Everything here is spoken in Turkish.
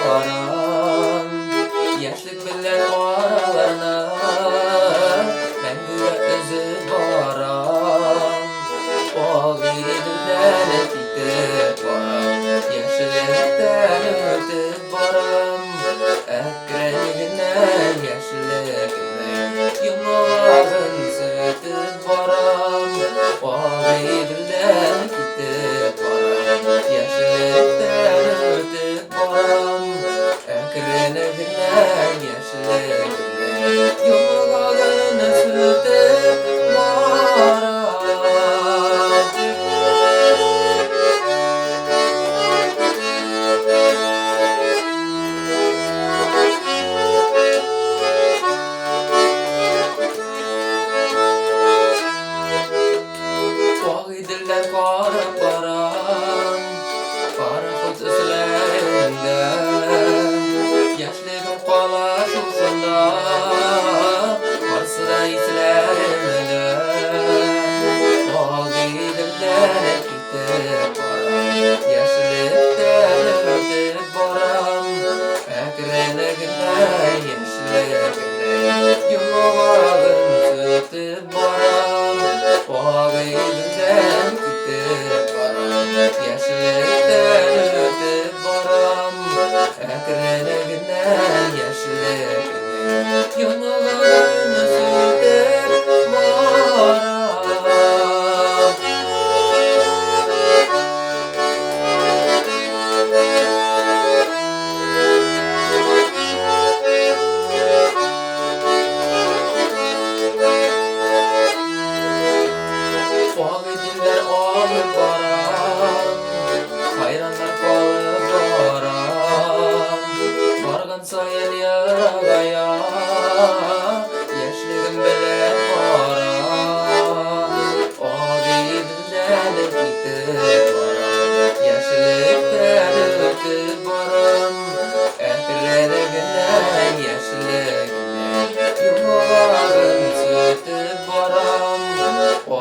baran Yaşlık bilen aralarına Mengüre özü baran O gidilden ettik baran Yaşlıktan ötüp baran Ekrenliğinden yaşlıkından Yumağın sütüp baran O gidilden gittik baran Yaşlıktan ötüp baran Ekrenliğinden yaşlıkından Yumağın sütüp baran Diller kara baran Parafut üslerinde Yaşlığım kala şuşunda Varsıda itlerimde Oğlu diller gittik baran Yaşlıktan ötüp baran Ekrenliğinden yaşlıkından Yumağın tutup baran Oğlu diller gittik baran Yaşlıktan ötüp baran Ekrenliğinden yaşlıkından Yumağın tutup baran Diller alıp baran Hayranlar kalıp baran Vargan sayın yaragaya Yaşlığım bilen baran O gidilden gittik baran Yaşlıktan ötüp baran Ekrenliğinden yaşlıkından Yumağın tutup baran O